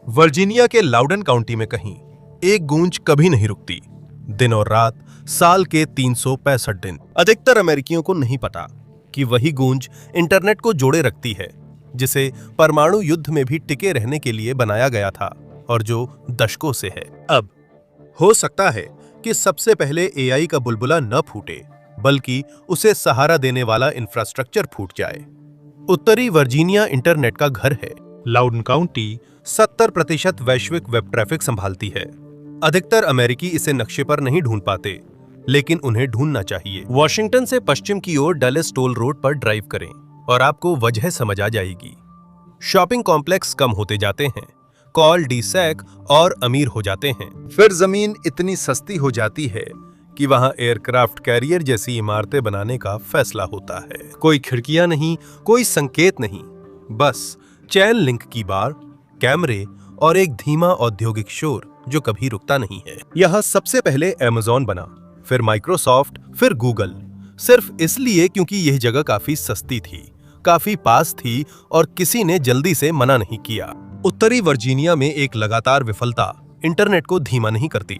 Virginia के लाउडन County में कहीं एक गूंज कभी नहीं रुकती। दिन और रात, साल के 365 दिन। अधिकतर अमेरिकियों को नहीं पता कि वही गूंज इंटरनेट को जोड़े रखती है, जिसे परमाणु युद्ध में भी टिके रहने के लिए बनाया गया था और जो दशकों से है। अब हो सकता है कि सबसे पहले एआई का बुलबुला न फूटे, बल्कि उसे सहारा देने वाला इंफ्रास्ट्रक्चर फूट जाए। उत्तरी वर्जीनिया इंटरनेट का घर है। लाउडन काउंटी 70% वैश्विक वेब ट्रैफिक संभालती है। अधिकतर अमेरिकी इसे नक्शे पर नहीं ढूंढ पाते, लेकिन उन्हें ढूंढना चाहिए। वॉशिंगटन से पश्चिम की ओर डलेस टोल रोड पर ड्राइव करें और आपको वजह समझ आ जाएगी। शॉपिंग कॉम्प्लेक्स कम होते जाते हैं, कॉल डीसैक और अमीर हो जाते हैं। फिर जमीन इतनी सस्ती हो जाती है कि वहां एयरक्राफ्ट कैरियर जैसी इमारतें बनाने का फैसला होता है। कोई खिड़कियां नहीं, कोई संकेत नहीं, बस चैन लिंक की बार, कैमरे और एक धीमा औद्योगिक शोर जो कभी रुकता नहीं है। यह सबसे पहले अमेज़न बना, फिर माइक्रोसॉफ्ट, फिर गूगल, सिर्फ इसलिए क्योंकि यह जगह काफी सस्ती थी, काफी पास थी और किसी ने जल्दी से मना नहीं किया। उत्तरी वर्जीनिया में एक लगातार विफलता इंटरनेट को धीमा नहीं करती,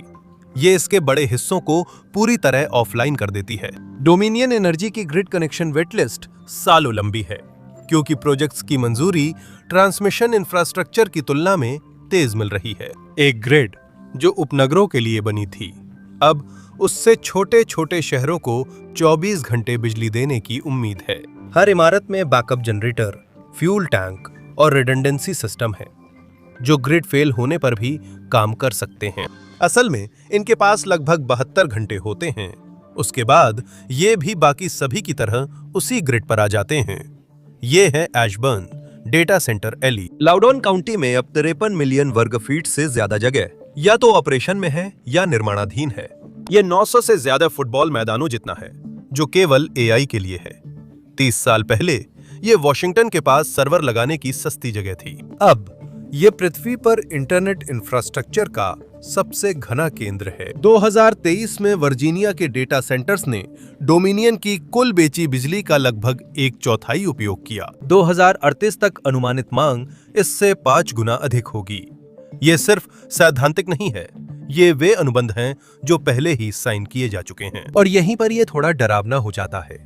ये इसके बड़े हिस्सों को पूरी तरह ऑफलाइन कर देती है। डोमिनियन एनर्जी की ग्रिड कनेक्शन वेटलिस्ट सालों लंबी है, क्योंकि प्रोजेक्ट्स की मंजूरी ट्रांसमिशन इंफ्रास्ट्रक्चर की तुलना में तेज मिल रही है। एक ग्रिड जो उपनगरों के लिए बनी थी, अब उससे छोटे छोटे शहरों को 24 घंटे बिजली देने की उम्मीद है। हर इमारत में बैकअप जनरेटर, फ्यूल टैंक और रिडंडेंसी सिस्टम है, जो ग्रिड फेल होने पर भी काम कर सकते हैं। असल में इनके पास लगभग 72 घंटे होते हैं, उसके बाद ये भी बाकी सभी की तरह उसी ग्रिड पर आ जाते हैं। ये है Ashburn data centre alley. Loudoun County में अब 53 मिलियन वर्ग फीट से ज्यादा जगह या तो ऑपरेशन में है या निर्माणाधीन है। ये 900 से ज्यादा फुटबॉल मैदानों जितना है, जो केवल एआई के लिए है। 30 साल पहले ये वॉशिंगटन के पास सर्वर लगाने की सस्ती जगह थी। अब ये पृथ्वी पर इंटरनेट इंफ्रास्ट्रक्चर का सबसे घना केंद्र है। 2023 में वर्जीनिया के डेटा सेंटर्स ने डोमिनियन की कुल बेची बिजली का लगभग 1/4 उपयोग किया। 2038 तक अनुमानित मांग इससे 5 गुना अधिक होगी। ये सिर्फ सैद्धांतिक नहीं है, ये वे अनुबंध हैं जो पहले ही साइन किए जा चुके हैं। और यहीं पर ये थोड़ा डरावना हो जाता है।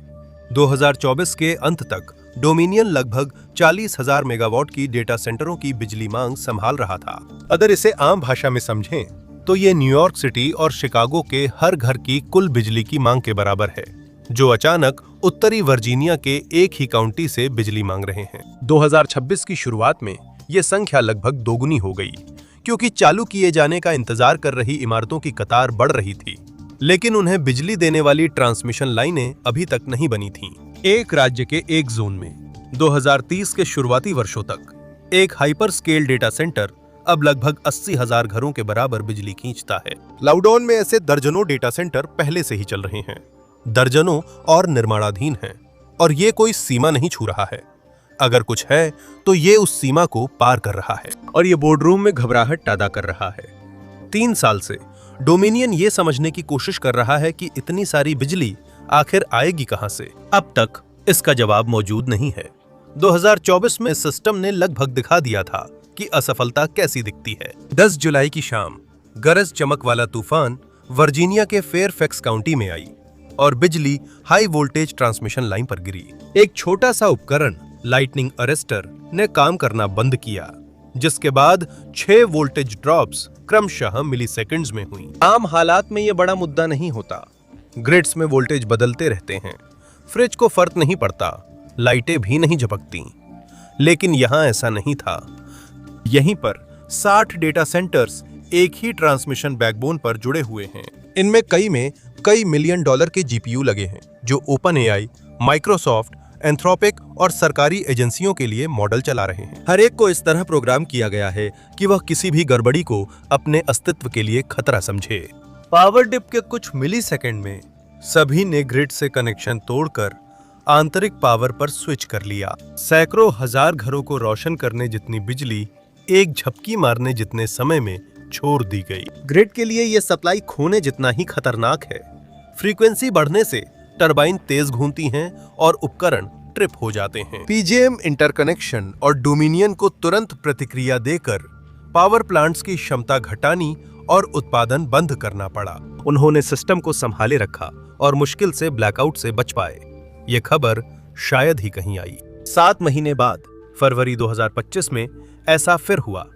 2024 के अंत तक डोमिनियन लगभग 40,000 मेगावाट की डेटा सेंटरों की बिजली मांग संभाल रहा था। अगर इसे आम भाषा में समझें तो ये न्यूयॉर्क सिटी और शिकागो के हर घर की कुल बिजली की मांग के बराबर है, जो अचानक उत्तरी वर्जीनिया के एक ही काउंटी से बिजली मांग रहे हैं। 2026 की शुरुआत में ये संख्या लगभग दोगुनी हो गई, क्योंकि चालू किए जाने का इंतजार कर रही इमारतों की कतार बढ़ रही थी, लेकिन उन्हें बिजली देने वाली ट्रांसमिशन लाइनें अभी तक नहीं बनी थीं। एक राज्य के एक जोन में 2030 के शुरुआती वर्षों तक एक हाइपर स्केल डेटा सेंटर अब लगभग 80,000 घरों के बराबर बिजली खींचता है। लाउडन में ऐसे दर्जनों डेटा सेंटर पहले से ही चल रहे हैं, दर्जनों और निर्माणाधीन हैं, और ये कोई सीमा नहीं छू रहा है। अगर कुछ है तो ये उस सीमा को पार कर रहा है, और ये बोर्डरूम में घबराहट पैदा कर रहा है। 3 साल से डोमिनियन ये समझने की कोशिश कर रहा है कि इतनी सारी बिजली आखिर आएगी कहां से। अब तक इसका जवाब मौजूद नहीं है। 2024 में सिस्टम ने लगभग दिखा दिया था कि असफलता कैसी दिखती है। 10 जुलाई की शाम गरज चमक वाला तूफान वर्जीनिया के फेयरफैक्स काउंटी में आई और बिजली हाई वोल्टेज ट्रांसमिशन लाइन पर गिरी। एक छोटा सा उपकरण, लाइटनिंग अरेस्टर, ने काम करना बंद किया, जिसके बाद 6 वोल्टेज ड्रॉप्स क्रमशः मिलीसेकंड्स में हुई। आम हालात में यह बड़ा मुद्दा नहीं होता। ग्रिड्स में वोल्टेज बदलते रहते हैं, फ्रिज को फर्क नहीं पड़ता, लाइटें भी नहीं झपकती। लेकिन यहां ऐसा नहीं था। यहीं पर 60 डेटा सेंटर्स एक ही ट्रांसमिशन बैकबोन पर जुड़े हुए हैं। इनमें कई मिलियन डॉलर के जीपीयू लगे हैं, जो ओपन एआई, माइक्रोसॉफ्ट, एंथ्रोपिक और सरकारी एजेंसियों के लिए मॉडल चला रहे हैं। हर एक को इस तरह प्रोग्राम किया गया है कि वह किसी भी गड़बड़ी को अपने अस्तित्व के लिए खतरा समझे। पावर डिप के कुछ मिलीसेकंड में सभी ने ग्रिड से कनेक्शन तोड़कर आंतरिक पावर पर स्विच कर लिया। सैकड़ों हजार घरों को रोशन करने जितनी बिजली एक झपकी मारने जितने समय में छोड़ दी गई। ग्रिड के लिए यह सप्लाई खोने जितना ही खतरनाक है। फ्रीक्वेंसी बढ़ने से टरबाइन तेज घूमती हैं और उपकरण ट्रिप हो जाते हैं। पीजेएम इंटरकनेक्शन और डोमिनियन को तुरंत प्रतिक्रिया देकर पावर प्लांट्स की क्षमता घटानी और उत्पादन बंद करना पड़ा। उन्होंने सिस्टम को संभाले रखा और मुश्किल से ब्लैकआउट से बच पाए। ये खबर शायद ही कहीं आई। 7 महीने बाद फरवरी 2025 में ऐसा फिर हुआ,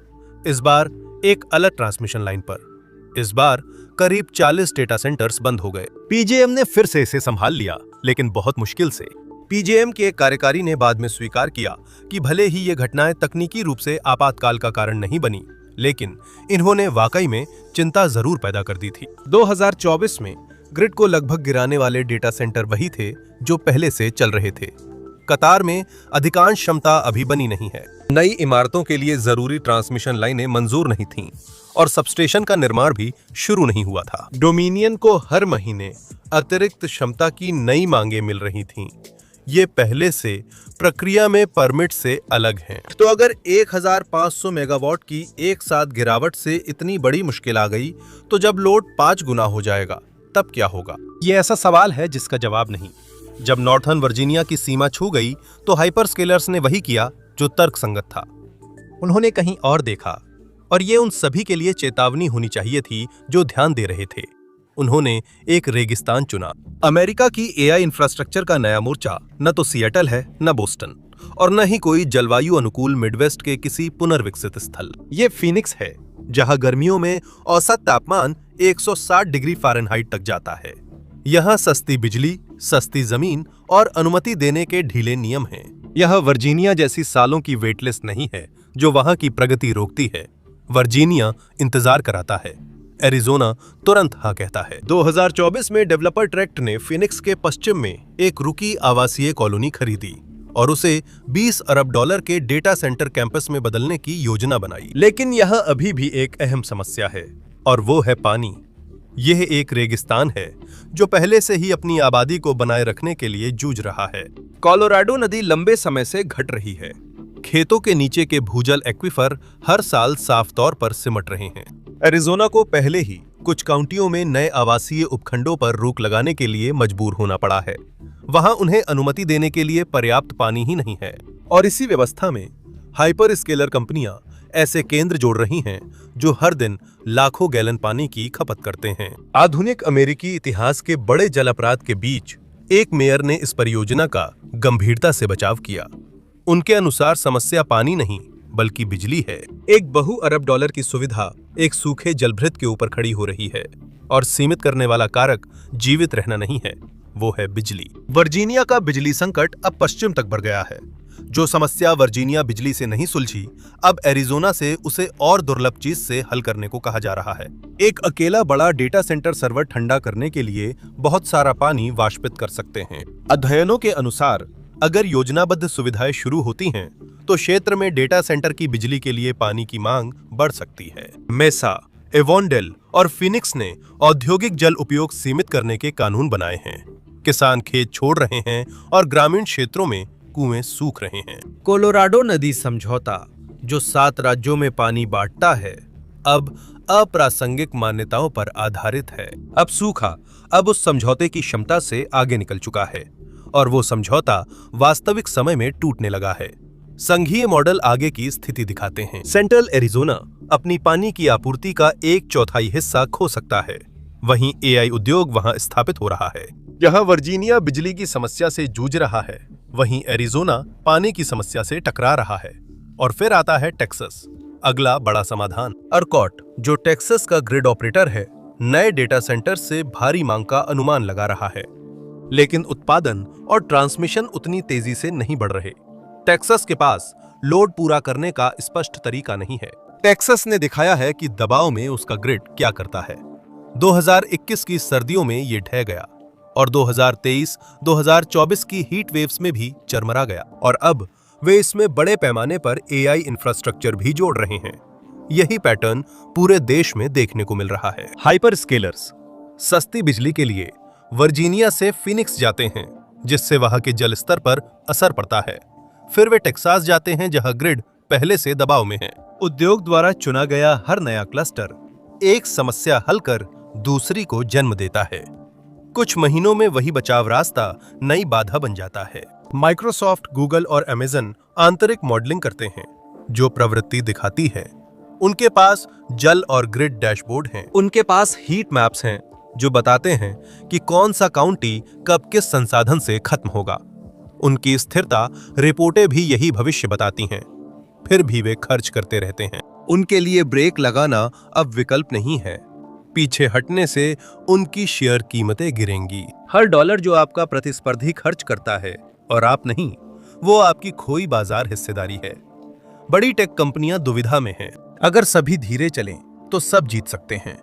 इस बार एक अलग ट्रांसमिशन लाइन पर। इस बार करीब 40 डेटा सेंटर्स बंद हो गए। पीजेएम ने फिर से इसे संभाल लिया, लेकिन बहुत मुश्किल से। पीजेएम के कार्यकारी ने बाद में स्वीकार किया कि भले ही ये घटनाएं तकनीकी रूप से आपातकाल का कारण नहीं बनी, लेकिन इन्होंने वाकई में चिंता जरूर पैदा कर दी थी। 2024 में ग्रिड को लगभग गिराने वाले डेटा सेंटर वही थे जो पहले से चल रहे थे। कतार में अधिकांश क्षमता अभी बनी नहीं है। नई इमारतों के लिए जरूरी ट्रांसमिशन लाइनें मंजूर नहीं थीं और सबस्टेशन का निर्माण भी शुरू नहीं हुआ था। डोमिनियन को हर महीने अतिरिक्त क्षमता की नई मांगें मिल रही थीं। ये पहले से प्रक्रिया में परमिट से अलग हैं। तो अगर 1500 मेगावाट की एक साथ गिरावट से इतनी बड़ी मुश्किल आ गई, तो जब लोड 5 गुना हो जाएगा तब क्या होगा? ये ऐसा सवाल है जिसका जवाब नहीं। जब नॉर्थर्न वर्जीनिया की सीमा छू गई तो हाइपरस्केलर्स ने वही किया जो तर्कसंगत था। उन्होंने कहीं और देखा, और ये उन सभी के लिए चेतावनी होनी चाहिए थी जो ध्यान दे रहे थे। उन्होंने एक रेगिस्तान चुना। अमेरिका की एआई इंफ्रास्ट्रक्चर का नया मोर्चा न तो सिएटल है, न बोस्टन, और न ही कोई जलवायु अनुकूल मिडवेस्ट के किसी पुनर्विकसित स्थल। ये फीनिक्स है, जहां गर्मियों में औसत तापमान 160 डिग्री फ़ारेनहाइट तक जाता है। यहाँ सस्ती बिजली, सस्ती जमीन और अनुमति देने के ढीले नियम हैं। यह वर्जीनिया जैसी सालों की वेटलिस्ट नहीं है जो वहां की प्रगति रोकती है। वर्जीनिया इंतजार कराता है, एरिज़ोना तुरंत हाँ कहता है। 2024 में डेवलपर ट्रैक्ट ने फिनिक्स के पश्चिम में एक रुकी आवासीय कॉलोनी खरीदी और उसे $20 अरब के डेटा सेंटर कैंपस में बदलने की योजना बनाई। लेकिन यह अभी भी एक अहम समस्या है, और वो है पानी। यह एक रेगिस्तान है जो पहले से ही अपनी आबादी को बनाए रखने के लिए जूझ रहा है। कोलोराडो नदी लंबे समय से घट रही है। खेतों के नीचे के भूजल एक्विफर हर साल साफ तौर पर सिमट रहे हैं। एरिज़ोना को पहले ही कुछ काउंटियों में नए आवासीय उपखंडों पर रोक लगाने के लिए मजबूर होना पड़ा है। वहां उन्हें अनुमति देने के लिए पर्याप्त पानी ही नहीं है, और इसी व्यवस्था में हाइपर स्केलर कंपनियां ऐसे केंद्र जोड़ रही हैं जो हर दिन लाखों गैलन पानी की खपत करते हैं। आधुनिक अमेरिकी इतिहास के बड़े जल अपराध के बीच एक मेयर ने इस परियोजना का गंभीरता से बचाव किया। उनके अनुसार समस्या पानी नहीं बल्कि बिजली है। एक बहु अरब डॉलर की सुविधा एक सूखे जलभृत के ऊपर खड़ी हो रही है, और सीमित करने वाला कारक जीवित रहना नहीं है, वो है बिजली। वर्जीनिया का बिजली संकट अब पश्चिम तक बढ़ गया है। जो समस्या वर्जीनिया बिजली से नहीं सुलझी, अब एरिज़ोना से उसे और दुर्लभ चीज से हल करने को कहा जा रहा है। एक अकेला बड़ा डेटा सेंटर सर्वर ठंडा करने के लिए बहुत सारा पानी वाष्पित कर सकते हैं। अध्ययनों के अनुसार अगर योजनाबद्ध सुविधाएं शुरू होती हैं, तो क्षेत्र में डेटा सेंटर की बिजली के लिए पानी की मांग बढ़ सकती है। मेसा, एवोंडेल और फिनिक्स ने औद्योगिक जल उपयोग सीमित करने के कानून बनाए हैं। किसान खेत छोड़ रहे हैं और ग्रामीण क्षेत्रों में कुएं सूख रहे हैं। कोलोराडो नदी समझौता, जो 7 राज्यों में पानी बांटता है, अब अप्रासंगिक मान्यताओं पर आधारित है। अब सूखा अब उस समझौते की क्षमता से आगे निकल चुका है, और वो समझौता वास्तविक समय में टूटने लगा है। संघीय मॉडल आगे की स्थिति दिखाते हैं। सेंट्रल एरिज़ोना अपनी पानी की आपूर्ति का 1/4 हिस्सा खो सकता है। वहीं एआई उद्योग वहां स्थापित हो रहा है। जहां वर्जीनिया बिजली की समस्या से जूझ रहा है, वहीं एरिज़ोना पानी की समस्या से टकरा रहा है। और फिर आता है टेक्सास, अगला बड़ा समाधान। अर्कॉट, जो टेक्सास का ग्रिड ऑपरेटर है, नए डेटा सेंटर से भारी मांग का अनुमान लगा रहा है, लेकिन उत्पादन और ट्रांसमिशन उतनी तेजी से नहीं बढ़ रहे। टेक्सास के पास लोड पूरा करने का स्पष्ट तरीका नहीं है। टेक्सास ने दिखाया है कि दबाव में उसका ग्रिड क्या करता है। 2021 की सर्दियों में ये ढह गया, और 2023-2024 की हीट वेव्स में भी चरमरा गया, और अब वे इसमें बड़े पैमाने पर एआई इंफ्रास्ट्रक्चर भी जोड़ रहे हैं। यही पैटर्न पूरे देश में देखने को मिल रहा है। हाइपर स्केलर्स सस्ती बिजली के लिए वर्जीनिया से फिनिक्स जाते हैं, जिससे वहां के जल स्तर पर असर पड़ता है। फिर वे टेक्सास जाते हैं, जहां ग्रिड पहले से दबाव में है। उद्योग द्वारा चुना गया हर नया क्लस्टर एक समस्या हल कर दूसरी को जन्म देता है। कुछ महीनों में वही बचाव रास्ता नई बाधा बन जाता है। माइक्रोसॉफ्ट, गूगल और अमेज़न आंतरिक मॉडलिंग करते हैं, जो प्रवृत्ति दिखाती है उनके पास जल और ग्रिड डैशबोर्ड हैं। उनके पास हीट मैप्स हैं जो बताते हैं कि कौन सा काउंटी कब किस संसाधन से खत्म होगा। उनकी स्थिरता रिपोर्टें भी यही भविष्य बताती हैं। फिर भी वे खर्च करते रहते हैं। उनके लिए ब्रेक लगाना अब विकल्प नहीं है। पीछे हटने से उनकी शेयर कीमतें गिरेंगी। हर डॉलर जो आपका प्रतिस्पर्धी खर्च करता है और आप नहीं, वो आपकी खोई बाजार हिस्सेदारी है। बड़ी टेक कंपनियां दुविधा में हैं। अगर सभी धीरे चलें तो सब जीत सकते हैं,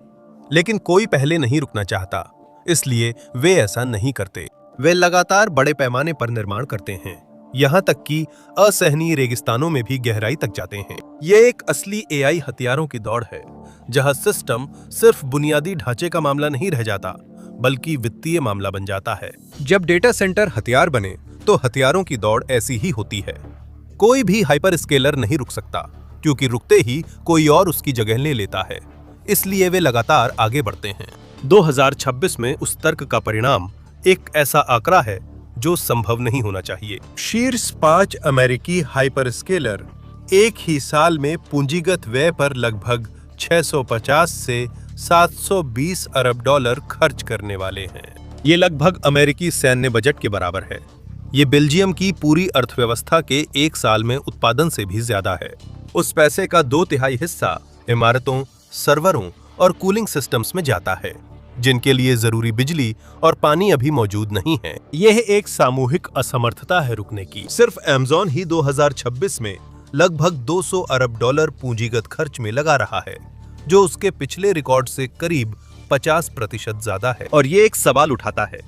लेकिन कोई पहले नहीं रुकना चाहता, इसलिए वे ऐसा नहीं करते। वे लगातार बड़े पैमाने पर निर्माण करते हैं, यहां तक कि असहनीय रेगिस्तानों में भी गहराई तक जाते हैं। यह एक असली एआई हथियारों की दौड़ है, जहां सिस्टम सिर्फ बुनियादी ढांचे का मामला नहीं रह जाता, बल्कि वित्तीय मामला बन जाता है। जब डेटा सेंटर हथियार बने तो हथियारों की दौड़ ऐसी ही होती है। कोई भी हाइपर स्केलर नहीं रुक सकता, क्योंकि रुकते ही कोई और उसकी जगह ले लेता है। इसलिए वे लगातार आगे बढ़ते हैं। 2026 में उस तर्क का परिणाम एक ऐसा आंकड़ा है जो संभव नहीं होना चाहिए। शीर्ष 5 अमेरिकी हाइपर स्केलर एक ही साल में पूंजीगत व्यय पर लगभग 650 से 720 अरब डॉलर खर्च करने वाले हैं। ये लगभग अमेरिकी सैन्य बजट के बराबर है। ये बेल्जियम की पूरी अर्थव्यवस्था के एक साल में उत्पादन से भी ज्यादा है। उस पैसे का 2/3 हिस्सा इमारतों, सर्वरों और कूलिंग सिस्टम्स में जाता है, जिनके लिए जरूरी बिजली और पानी अभी मौजूद नहीं है। यह एक सामूहिक असमर्थता है रुकने की। सिर्फ अमेज़न ही 2026 में लगभग 200 अरब डॉलर पूंजीगत खर्च में लगा रहा है, जो उसके पिछले रिकॉर्ड से करीब 50% ज्यादा है। और ये एक सवाल उठाता है,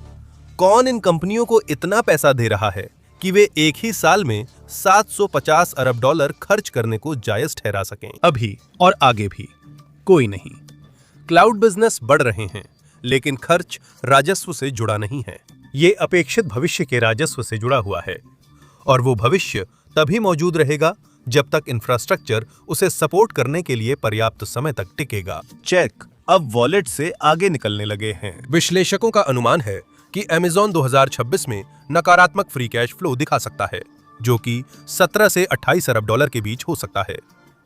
कौन इन कंपनियों को इतना पैसा दे रहा है कि वे एक ही साल में 750 अरब डॉलर खर्च करने को जायज ठहरा सकें? अभी और आगे भी कोई नहीं। क्लाउड बिजनेस बढ़ रहे हैं, लेकिन खर्च राजस्व से जुड़ा नहीं है। ये अपेक्षित भविष्य के राजस्व से जुड़ा हुआ है, और वो भविष्य तभी मौजूद रहेगा जब तक इंफ्रास्ट्रक्चर उसे सपोर्ट करने के लिए पर्याप्त समय तक टिकेगा। चेक अब वॉलेट से आगे निकलने लगे हैं। विश्लेषकों का अनुमान है कि अमेज़न 2026 में नकारात्मक फ्री कैश फ्लो दिखा सकता है, जो कि 17 से 28 अरब डॉलर के बीच हो सकता है।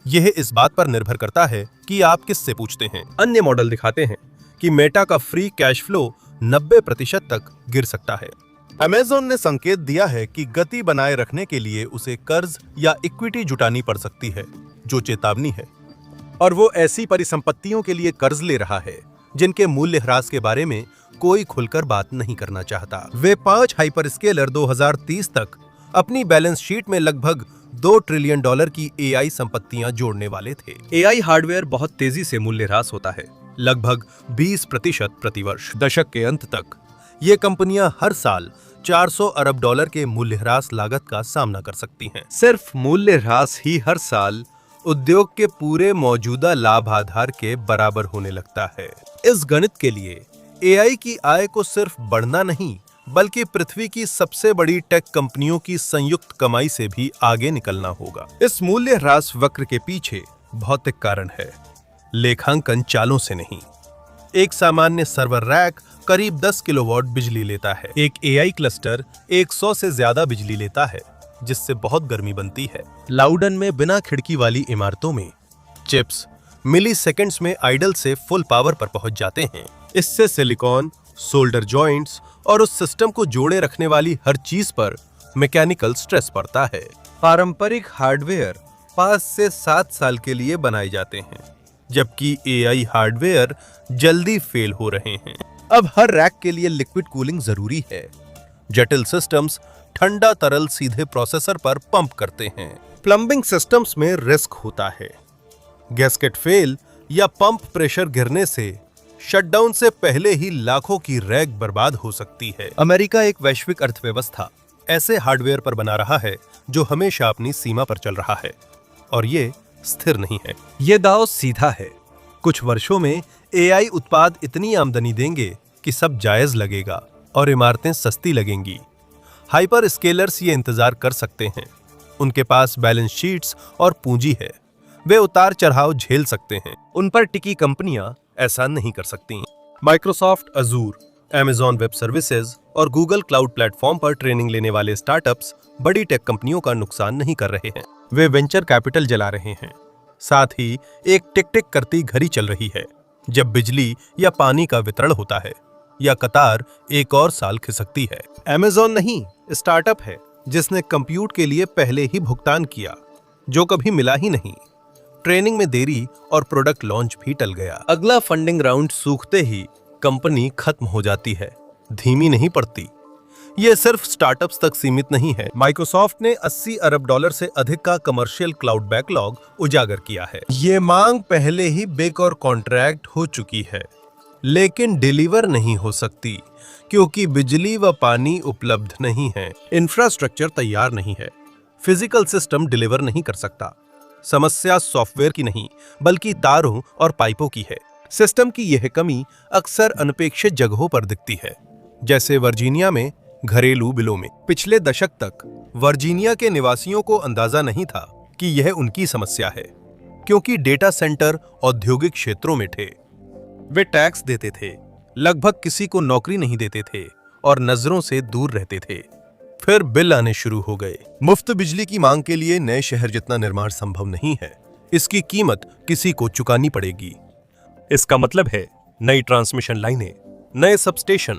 यह इस बात पर निर्भर करता है कि आप किससे पूछते हैं। अन्य मॉडल दिखाते हैं कि मेटा का फ्री कैश फ्लो 90% तक गिर सकता है। अमेज़न ने संकेत दिया है कि गति बनाए रखने के लिए उसे कर्ज या इक्विटी जुटानी पड़ सकती है, जो चेतावनी है। और वो ऐसी परिसंपत्तियों के लिए कर्ज ले रहा है जिनके मूल्य ह्रास के बारे में कोई खुलकर बात नहीं करना चाहता। वे 5 हाइपर स्केलर 2030 तक अपनी बैलेंस शीट में लगभग $2 ट्रिलियन की एआई संपत्तियां जोड़ने वाले थे। एआई हार्डवेयर बहुत तेजी से मूल्य ह्रास होता है, लगभग 20% प्रतिवर्ष। दशक के अंत तक ये कंपनियां हर साल 400 अरब डॉलर के मूल्यह्रास लागत का सामना कर सकती हैं। सिर्फ मूल्यह्रास ही हर साल उद्योग के पूरे मौजूदा लाभ आधार के बराबर होने लगता है। इस गणित के लिए एआई की आय को सिर्फ बढ़ना नहीं, बल्कि पृथ्वी की सबसे बड़ी टेक कंपनियों की संयुक्त कमाई से भी आगे निकलना होगा। इस मूल्यह्रास वक्र के पीछे भौतिक कारण है, लेखांकन चालों से नहीं। एक सामान्य सर्वर रैक करीब 10 किलोवाट बिजली लेता है। एक एआई क्लस्टर 100 से ज्यादा बिजली लेता है, जिससे बहुत गर्मी बनती है। लाउडन में बिना खिड़की वाली इमारतों में चिप्स मिली सेकेंड्स में आइडल से फुल पावर पर पहुंच जाते हैं। इससे सिलिकॉन, सोल्डर जॉइंट्स और उस सिस्टम को जोड़े रखने वाली हर चीज पर मैकेनिकल स्ट्रेस पड़ता है। पारंपरिक हार्डवेयर 5 से 7 साल के लिए बनाए जाते हैं, जबकि एआई हार्डवेयर जल्दी फेल हो रहे हैं। अब हर रैक के लिए लिक्विड कूलिंग जरूरी है। जटिल सिस्टम्स ठंडा तरल सीधे प्रोसेसर पर पंप करते हैं। प्लम्बिंग सिस्टम्स में रिस्क होता है। गैस्केट फेल या पंप प्रेशर गिरने से शटडाउन से पहले ही लाखों की रैक बर्बाद हो सकती है। अमेरिका एक वैश्विक अर्थव्यवस्था ऐसे हार्डवेयर पर बना रहा है जो हमेशा अपनी सीमा पर चल रहा है, और ये स्थिर नहीं है। ये दांव सीधा है। कुछ वर्षों में एआई उत्पाद इतनी आमदनी देंगे कि सब जायज लगेगा और इमारतें सस्ती लगेंगी। हाइपर स्केलर्स ये इंतजार कर सकते हैं। उनके पास बैलेंस शीट्स और पूंजी है। वे उतार चढ़ाव झेल सकते हैं। उन पर टिकी कंपनियां ऐसा नहीं कर सकती। Microsoft Azzur, Amazon web services और गूगल क्लाउड प्लेटफॉर्म पर ट्रेनिंग लेने वाले स्टार्टअप्स बड़ी टेक कंपनियों का नुकसान नहीं कर रहे हैं। वे वेंचर कैपिटल जला रहे हैं, साथ ही एक टिक टिक करती घड़ी चल रही है जब बिजली या पानी का वितरण होता है, या कतार एक और साल खिसकती है। अमेज़न नहीं, स्टार्टअप है जिसने कंप्यूट के लिए पहले ही भुगतान किया, जो कभी मिला ही नहीं। ट्रेनिंग में देरी और प्रोडक्ट लॉन्च भी टल गया। अगला फंडिंग राउंड सूखते ही कंपनी खत्म हो जाती है, धीमी नहीं पड़ती। यह सिर्फ स्टार्टअप्स तक सीमित नहीं है। माइक्रोसॉफ्ट ने 80 अरब डॉलर से अधिक का कमर्शियल क्लाउड बैकलॉग उजागर किया है। ये मांग पहले ही बिक और कॉन्ट्रैक्ट हो चुकी है, लेकिन डिलीवर नहीं हो सकती क्योंकि बिजली व पानी उपलब्ध नहीं है, इंफ्रास्ट्रक्चर तैयार नहीं है, फिजिकल सिस्टम डिलीवर नहीं कर सकता। समस्या सॉफ्टवेयर की नहीं बल्कि तारों और पाइपों की है। सिस्टम की यह कमी अक्सर अनपेक्षित जगहों पर दिखती है, जैसे वर्जीनिया में घरेलू बिलों में। पिछले दशक तक वर्जीनिया के निवासियों को अंदाजा नहीं था कि यह उनकी समस्या है, क्योंकि डेटा सेंटर औद्योगिक क्षेत्रों में थे। वे टैक्स देते थे, लगभग किसी को नौकरी नहीं देते थे और नजरों से दूर रहते थे। फिर बिल आने शुरू हो गए। मुफ्त बिजली की मांग के लिए नए शहर जितना निर्माण संभव नहीं है, इसकी कीमत किसी को चुकानी पड़ेगी। इसका मतलब है नई ट्रांसमिशन लाइनें, नए सबस्टेशन,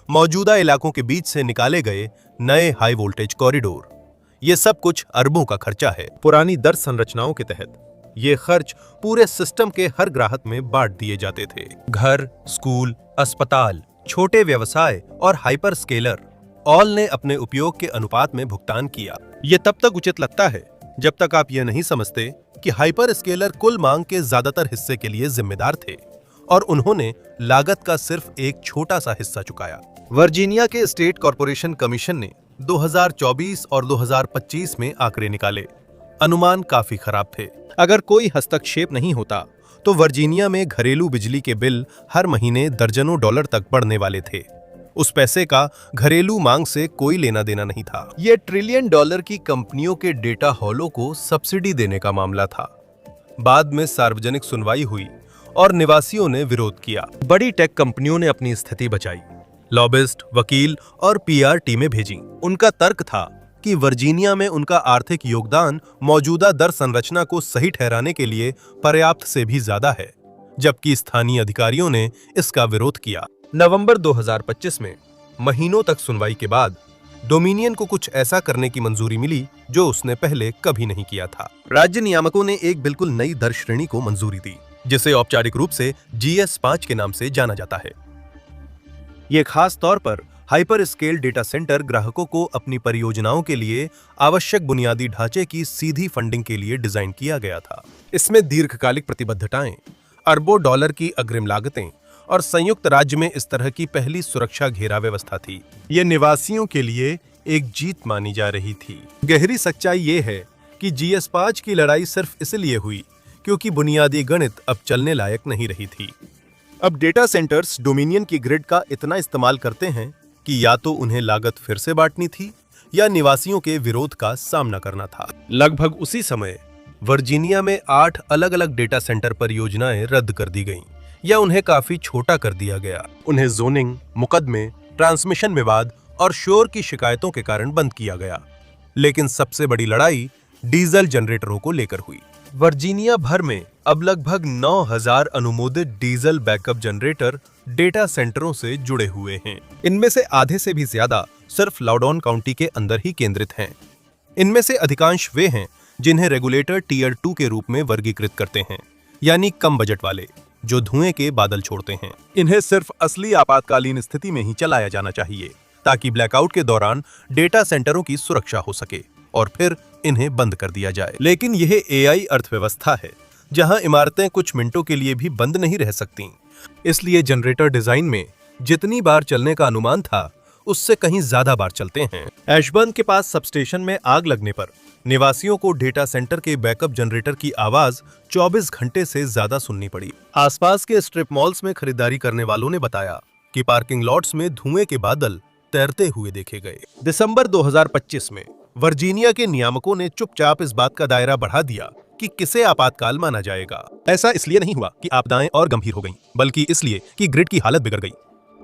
मौजूदा इलाकों के बीच से निकाले गए नए हाई वोल्टेज कॉरिडोर। ये सब कुछ अरबों का खर्चा है। पुरानी दर संरचनाओं के तहत ये खर्च पूरे सिस्टम के हर ग्राहक में बांट दिए जाते थे। घर, स्कूल, अस्पताल, छोटे व्यवसाय और हाइपर स्केलर ऑल ने अपने उपयोग के अनुपात में भुगतान किया। ये तब तक उचित लगता है जब तक आप यह नहीं समझते कि हाइपर स्केलर कुल मांग के ज्यादातर हिस्से के लिए जिम्मेदार थे और उन्होंने लागत का सिर्फ एक छोटा सा हिस्सा चुकाया। वर्जीनिया के स्टेट कॉर्पोरेशन कमीशन ने 2024 और 2025 में आंकड़े निकाले। अनुमान काफी खराब थे। अगर कोई हस्तक्षेप नहीं होता तो वर्जीनिया में घरेलू बिजली के बिल हर महीने दर्जनों डॉलर तक बढ़ने वाले थे। उस पैसे का घरेलू मांग से कोई लेना देना नहीं था। यह ट्रिलियन डॉलर की कंपनियों के डेटा हॉलों को सब्सिडी देने का मामला था। बाद में सार्वजनिक सुनवाई हुई और निवासियों ने विरोध किया। बड़ी टेक कंपनियों ने अपनी स्थिति बचाई, लॉबिस्ट, वकील और पीआर टीमें भेजी। उनका तर्क था कि वर्जीनिया में उनका आर्थिक योगदान मौजूदा दर संरचना को सही ठहराने के लिए पर्याप्त से भी ज्यादा है, जबकि स्थानीय अधिकारियों ने इसका विरोध किया। नवंबर 2025 में महीनों तक सुनवाई के बाद डोमिनियन को कुछ ऐसा करने की मंजूरी मिली जो उसने पहले कभी नहीं किया था। राज्य नियामकों ने एक बिल्कुल नई दर श्रेणी को मंजूरी दी, जिसे औपचारिक रूप से GS5 के नाम से जाना जाता है। यह खास तौर पर हाइपर स्केल डेटा सेंटर ग्राहकों को अपनी परियोजनाओं के लिए आवश्यक बुनियादी ढांचे की सीधी फंडिंग के लिए डिजाइन किया गया था। इसमें दीर्घकालिक प्रतिबद्धताएं, अरबों डॉलर की अग्रिम लागतें और संयुक्त राज्य में इस तरह की पहली सुरक्षा घेरा व्यवस्था थी। यह निवासियों के लिए एक जीत मानी जा रही थी। गहरी सच्चाई यह है कि GS5 की लड़ाई सिर्फ इसलिए हुई क्योंकि बुनियादी गणित अब चलने लायक नहीं रही थी। अब डेटा सेंटर्स डोमिनियन की ग्रिड का इतना इस्तेमाल करते हैं कि या तो उन्हें लागत फिर से बांटनी थी या निवासियों के विरोध का सामना करना था। लगभग उसी समय वर्जीनिया में 8 अलग-अलग डेटा सेंटर परियोजनाएं रद्द कर दी गईं या उन्हें काफी छोटा कर दिया गया। उन्हें जोनिंग, मुकदमे, ट्रांसमिशन विवाद और शोर की शिकायतों के कारण बंद किया गया। लेकिन सबसे बड़ी लड़ाई डीजल जनरेटरों को लेकर हुई। वर्जीनिया भर में अब लगभग 9000 अनुमोदित डीजल बैकअप जनरेटर डेटा सेंटरों से जुड़े हुए हैं। इनमें से आधे से भी ज्यादा सिर्फ लाउडौन काउंटी के अंदर ही केंद्रित हैं। इनमें से अधिकांश वे हैं जिन्हें रेगुलेटर टियर 2 के रूप में वर्गीकृत करते हैं, यानी कम बजट वाले, जो धुएं के बादल छोड़ते हैं। इन्हें सिर्फ असली आपातकालीन स्थिति में ही चलाया जाना चाहिए ताकि ब्लैकआउट के दौरान डेटा सेंटरों की सुरक्षा हो सके और फिर इन्हें बंद कर दिया जाए। लेकिन यह AI अर्थव्यवस्था है जहां इमारतें कुछ मिनटों के लिए भी बंद नहीं रह सकती। इसलिए जनरेटर डिजाइन में जितनी बार चलने का अनुमान था उससे कहीं ज्यादा बार चलते हैं। एशबर्न के पास सबस्टेशन में आग लगने पर निवासियों को डेटा सेंटर के बैकअप जनरेटर की आवाज 24 घंटे से ज्यादा सुननी पड़ी। आसपास के स्ट्रिप मॉल्स में खरीदारी करने वालों ने बताया कि पार्किंग लॉट्स में धुएं के बादल तैरते हुए देखे गए। दिसंबर 2025 में वर्जीनिया के नियामकों ने चुपचाप इस बात का दायरा बढ़ा दिया कि किसे आपातकाल माना जाएगा। ऐसा इसलिए नहीं हुआ कि आपदाएं और गंभीर हो गईं, बल्कि इसलिए कि ग्रिड की हालत बिगड़ गई।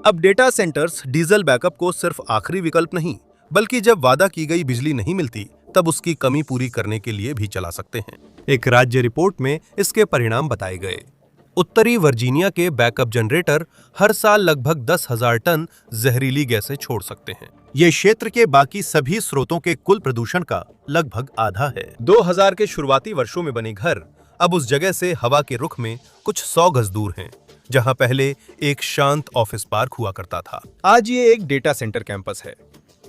अब डेटा सेंटर्स डीजल बैकअप को सिर्फ आखिरी विकल्प नहीं, बल्कि जब वादा की गई बिजली नहीं मिलती तब उसकी कमी पूरी करने के लिए भी चला सकते हैं। एक राज्य रिपोर्ट में इसके परिणाम बताए गए। उत्तरी वर्जीनिया के बैकअप जनरेटर हर साल लगभग 10,000 टन जहरीली गैसें छोड़ सकते हैं। ये क्षेत्र के बाकी सभी स्रोतों के कुल प्रदूषण का लगभग आधा है। 2000 के शुरुआती वर्षों में बने घर अब उस जगह से हवा के रुख में कुछ 100 गज दूर हैं, जहां पहले एक शांत ऑफिस पार्क हुआ करता था। आज ये एक डेटा सेंटर कैंपस है,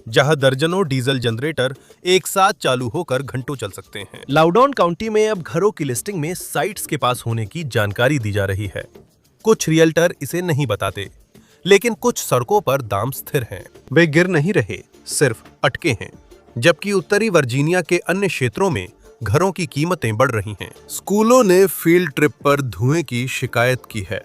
जहां दर्जनों डीजल जनरेटर एक साथ चालू होकर घंटों चल सकते हैं। लाउडौन काउंटी में अब घरों की लिस्टिंग में साइट्स के पास होने की जानकारी दी जा रही है। कुछ रियल्टर इसे नहीं बताते, लेकिन कुछ सड़कों पर दाम स्थिर हैं। वे गिर नहीं रहे, सिर्फ अटके हैं। जबकि उत्तरी वर्जीनिया के अन्य क्षेत्रों में घरों की कीमतें बढ़ रही हैं। स्कूलों ने फील्ड ट्रिप पर धुएं की शिकायत की है।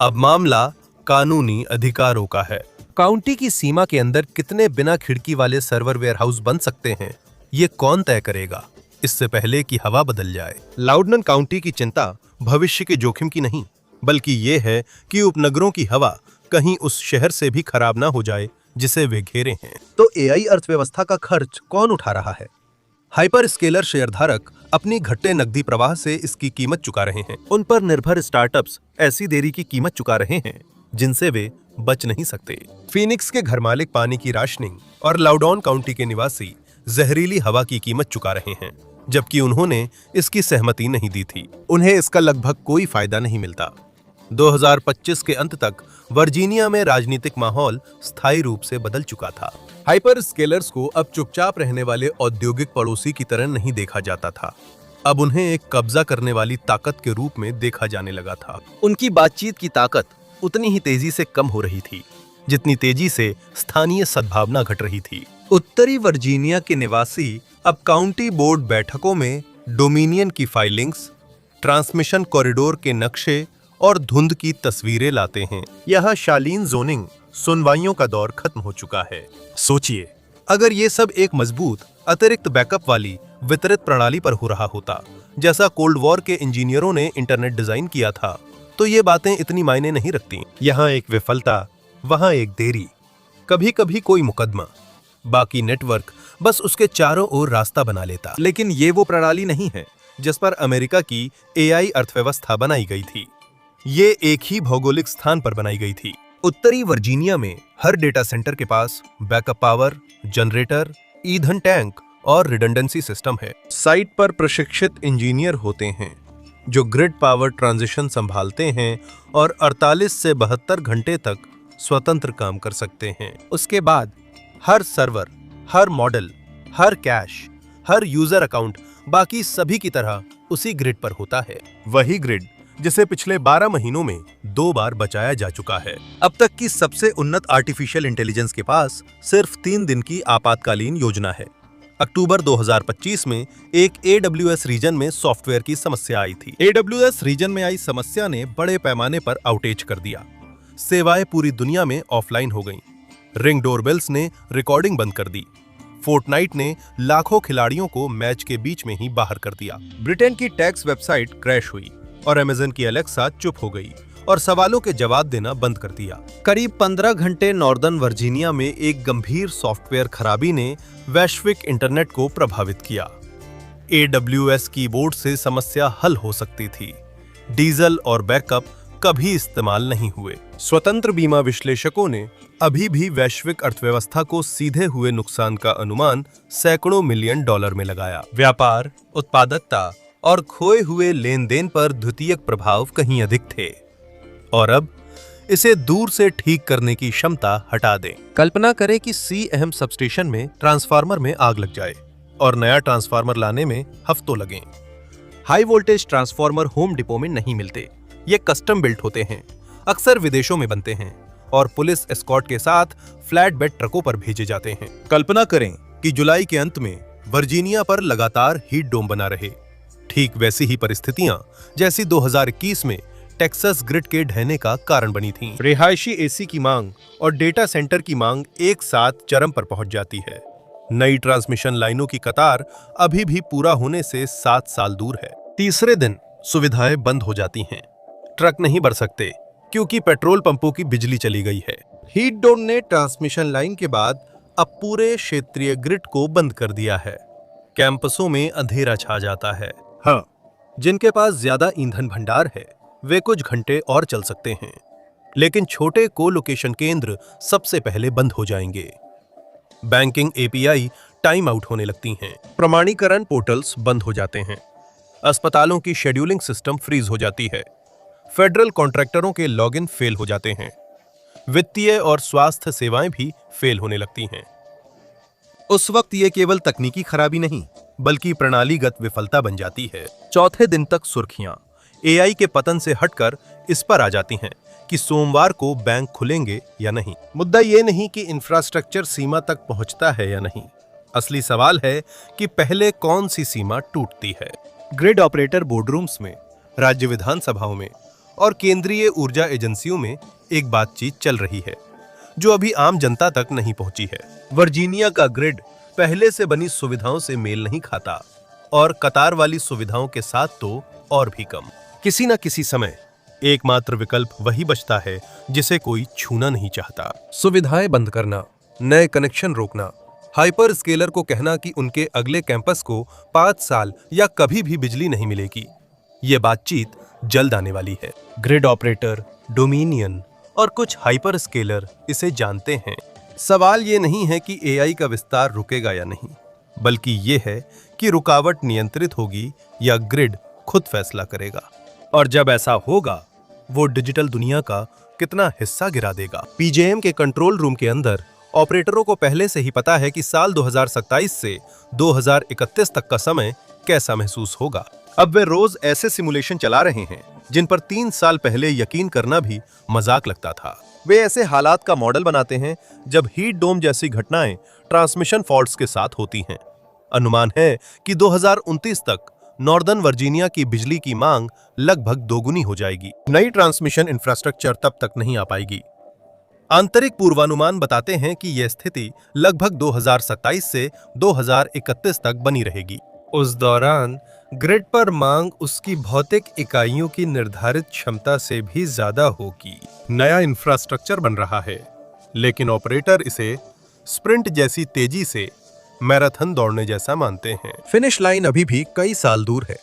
अब मामला कानूनी अधिकारों का है। काउंटी की सीमा के अंदर कितने बिना खिड़की वाले सर्वर वेयरहाउस बन सकते हैं, ये कौन तय करेगा, इससे पहले कि हवा बदल जाए। लाउडन काउंटी की चिंता भविष्य के जोखिम की नहीं, बल्कि ये है कि उपनगरों की हवा कहीं उस शहर से भी खराब ना हो जाए जिसे वे घेरे हैं। तो एआई अर्थव्यवस्था का खर्च कौन उठा रहा है? हाइपर स्केलर शेयरधारक अपनी घटते नकदी प्रवाह से इसकी कीमत चुका रहे हैं। उन पर निर्भर स्टार्टअप्स ऐसी देरी की कीमत चुका रहे हैं जिनसे वे बच नहीं सकते। फीनिक्स के घर मालिक पानी की राशनिंग और लाउडौन काउंटी के निवासी जहरीली हवा की कीमत चुका रहे हैं, जबकि उन्होंने इसकी सहमति नहीं दी थी। उन्हें इसका लगभग कोई फायदा नहीं मिलता। 2025 के अंत तक वर्जीनिया में राजनीतिक माहौल स्थायी रूप से बदल चुका था। हाइपर स्केलर्स को अब चुपचाप रहने वाले औद्योगिक पड़ोसी की तरह नहीं देखा जाता था। अब उन्हें एक कब्जा करने वाली ताकत के रूप में देखा जाने लगा था। उनकी बातचीत की ताकत उतनी ही तेजी से कम हो रही थी जितनी तेजी से स्थानीय सद्भावना घट रही थी। उत्तरी वर्जीनिया के निवासी अब काउंटी बोर्ड बैठकों में डोमिनियन की फाइलिंग्स, ट्रांसमिशन कॉरिडोर के नक्शे और धुंध की तस्वीरें लाते हैं। यह शालीन जोनिंग सुनवाइयों का दौर खत्म हो चुका है। सोचिए, अगर ये सब एक मजबूत अतिरिक्त बैकअप वाली वितरित प्रणाली पर हो रहा होता, जैसा कोल्ड वॉर के इंजीनियरों ने इंटरनेट डिजाइन किया था, तो ये बातें इतनी मायने नहीं रखती। यहाँ एक विफलता, वहाँ एक देरी, कभी कभी कोई मुकदमा, बाकी नेटवर्क बस उसके चारों ओर रास्ता बना लेता। लेकिन ये वो प्रणाली नहीं है जिस पर अमेरिका की एआई अर्थव्यवस्था बनाई गई थी। ये एक ही भौगोलिक स्थान पर बनाई गई थी। उत्तरी वर्जीनिया में हर डेटा सेंटर के पास बैकअप पावर, जनरेटर, ईंधन टैंक और रिडंडेंसी सिस्टम है। साइट पर प्रशिक्षित इंजीनियर होते हैं जो ग्रिड पावर ट्रांजिशन संभालते हैं और 48 से 72 घंटे तक स्वतंत्र काम कर सकते हैं। उसके बाद हर सर्वर, हर मॉडल, हर कैश, हर यूजर अकाउंट बाकी सभी की तरह उसी ग्रिड पर होता है। वही ग्रिड जिसे पिछले 12 महीनों में 2 बार बचाया जा चुका है। अब तक की सबसे उन्नत आर्टिफिशियल इंटेलिजेंस के पास सिर्फ 3 दिन की आपातकालीन योजना है। अक्टूबर 2025 में एक AWS रीजन में सॉफ्टवेयर की समस्या आई थी। AWS रीजन में आई समस्या ने बड़े पैमाने पर आउटेज कर दिया। सेवाएं पूरी दुनिया में ऑफलाइन हो गईं। रिंग डोरबेल्स ने रिकॉर्डिंग बंद कर दी। फोर्टनाइट ने लाखों खिलाड़ियों को मैच के बीच में ही बाहर कर दिया। ब्रिटेन की टैक्स वेबसाइट क्रैश हुई और अमेज़न की एलेक्सा चुप हो गई और सवालों के जवाब देना बंद कर दिया। करीब 15 घंटे नॉर्दर्न वर्जीनिया में एक गंभीर सॉफ्टवेयर खराबी ने वैश्विक इंटरनेट को प्रभावित किया। AWS कीबोर्ड से समस्या हल हो सकती थी। डीजल और बैकअप कभी इस्तेमाल नहीं हुए। स्वतंत्र बीमा विश्लेषकों ने अभी भी वैश्विक अर्थव्यवस्था को सीधे हुए नुकसान का अनुमान सैकड़ों मिलियन डॉलर में लगाया। व्यापार, उत्पादकता और खोए हुए लेन देन पर द्वितीयक प्रभाव कहीं अधिक थे। और अब इसे दूर से ठीक करने की क्षमता हटा दें। कल्पना करें कि CM सबस्टेशन में ट्रांसफार्मर में आग लग जाए और नया ट्रांसफार्मर लाने में हफ्तों लगें। High voltage transformer home depot में नहीं मिलते। ये कस्टम बिल्ट होते हैं, अक्सर विदेशों में बनते हैं और पुलिस एस्कॉर्ट के साथ फ्लैट बेड ट्रकों पर भेजे जाते हैं। कल्पना करें कि जुलाई के अंत में वर्जीनिया पर लगातार हीट डोम बना रहे। ठीक वैसी ही परिस्थितियां जैसी 2021 में टेक्सास ग्रिड के ढहने का कारण बनी थीं। रिहायशी AC की मांग और डेटा सेंटर की मांग एक साथ चरम पर पहुंच जाती है। नई ट्रांसमिशन लाइनों की कतार अभी भी पूरा होने से 7 साल दूर है। तीसरे दिन सुविधाएं बंद हो जाती हैं। ट्रक नहीं बढ़ सकते क्योंकि पेट्रोल पंपों की बिजली चली गई है। हीट डोम ने ट्रांसमिशन लाइन के बाद अब पूरे क्षेत्रीय ग्रिड को बंद कर दिया है। कैंपसों में अंधेरा छा जाता है। हाँ, जिनके पास ज्यादा ईंधन भंडार है वे कुछ घंटे और चल सकते हैं, लेकिन छोटे कोलोकेशन केंद्र सबसे पहले बंद हो जाएंगे। बैंकिंग एपीआई टाइम आउट होने लगती हैं, प्रमाणीकरण पोर्टल्स बंद हो जाते हैं, अस्पतालों की शेड्यूलिंग सिस्टम फ्रीज हो जाती है, फेडरल कॉन्ट्रैक्टरों के लॉगिन फेल हो जाते हैं, वित्तीय और स्वास्थ्य सेवाएं भी फेल होने लगती हैं। उस वक्त ये केवल तकनीकी खराबी नहीं बल्कि प्रणालीगत विफलता बन जाती है। चौथे दिन तक सुर्खियां एआई के पतन से हटकर इस पर आ जाती हैं कि सोमवार को बैंक खुलेंगे या नहीं। मुद्दा ये नहीं कि इंफ्रास्ट्रक्चर सीमा तक पहुंचता है या नहीं, असली सवाल है कि पहले कौन सी सीमा टूटती है। ग्रिड ऑपरेटर बोर्डरूम्स में, राज्य विधानसभाओं में और केंद्रीय ऊर्जा एजेंसियों में एक बातचीत चल रही है जो अभी आम जनता तक नहीं पहुंची है। वर्जीनिया का ग्रिड पहले से बनी सुविधाओं से मेल नहीं खाता और कतार वाली सुविधाओं के साथ तो और भी कम। किसी न किसी समय एकमात्र विकल्प वही बचता है जिसे कोई छूना नहीं चाहता। सुविधाएं बंद करना, नए कनेक्शन रोकना, हाइपर स्केलर को कहना कि उनके अगले कैंपस को 5 साल या कभी भी बिजली नहीं मिलेगी। ये बातचीत जल्द आने वाली है। ग्रिड ऑपरेटर, डोमिनियन और कुछ हाइपर स्केलर इसे जानते हैं। सवाल ये नहीं है कि एआई का विस्तार रुकेगा या नहीं, बल्कि ये है कि रुकावट नियंत्रित होगी या ग्रिड खुद फैसला करेगा। और जब ऐसा होगा, वो डिजिटल दुनिया का कितना हिस्सा गिरा देगा। पीजेएम के कंट्रोल रूम के अंदर ऑपरेटरों को पहले से ही पता है कि साल 2027 से 2031 तक का समय कैसा महसूस होगा। अब वे रोज ऐसे सिमुलेशन चला रहे हैं जिन पर 3 साल पहले यकीन करना भी मजाक लगता था। वे ऐसे हालात का मॉडल बनाते हैं जब हीट डोम जैसी घटनाएं ट्रांसमिशन फॉल्ट्स के साथ होती हैं। अनुमान है कि 2029 तक नॉर्दर्न वर्जीनिया की बिजली की मांग लगभग दोगुनी हो जाएगी। नई ट्रांसमिशन इंफ्रास्ट्रक्चर तब तक नहीं आ पाएगी। आंतरिक पूर्वानुमान बताते हैं कि यह स्थिति लगभग 2027 से 2031 तक बनी रहेगी। उस दौरान ग्रिड पर मांग उसकी भौतिक इकाइयों की निर्धारित क्षमता से भी ज्यादा होगी। नया इंफ्रास्ट्रक्चर बन रहा है, लेकिन ऑपरेटर इसे स्प्रिंट जैसी तेजी से मैराथन दौड़ने जैसा मानते हैं। फिनिश लाइन अभी भी कई साल दूर है।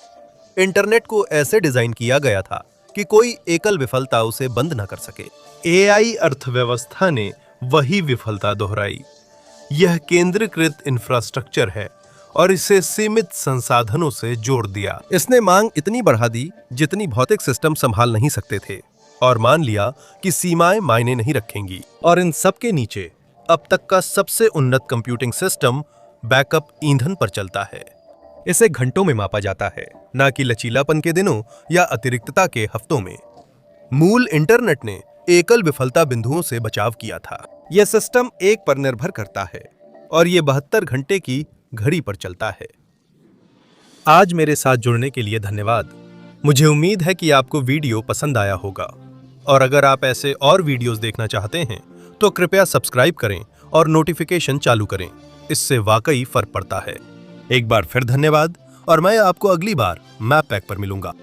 इंटरनेट को ऐसे डिजाइन किया गया था कि कोई एकल विफलता उसे बंद न कर सके। एआई अर्थव्यवस्था ने वही विफलता दोहराई। यह केंद्रीकृत इंफ्रास्ट्रक्चर है और इसे सीमित संसाधनों से जोड़ दिया। इसने मांग इतनी बढ़ा दी जितनी भौतिक सिस्टम संभाल नहीं सकते थे, और मान लिया कि सीमाएं मायने नहीं रखेंगी। और इन सब के नीचे अब तक का सबसे उन्नत कंप्यूटिंग सिस्टम बैकअप ईंधन पर चलता है। इसे घंटों में मापा जाता है, न कि लचीलापन के दिनों या अतिरिक्तता के हफ्तों में। मूल इंटरनेट ने एकल विफलता बिंदुओं से बचाव किया था। यह सिस्टम एक पर निर्भर करता है और यह 72 घंटे की घड़ी पर चलता है। आज मेरे साथ जुड़ने के लिए धन्यवाद। मुझे उम्मीद है कि आपको वीडियो पसंद आया होगा, और अगर आप ऐसे और वीडियोस देखना चाहते हैं तो कृपया सब्सक्राइब करें और नोटिफिकेशन चालू करें। इससे वाकई फर्क पड़ता है। एक बार फिर धन्यवाद, और मैं आपको अगली बार मैप पैक पर मिलूंगा।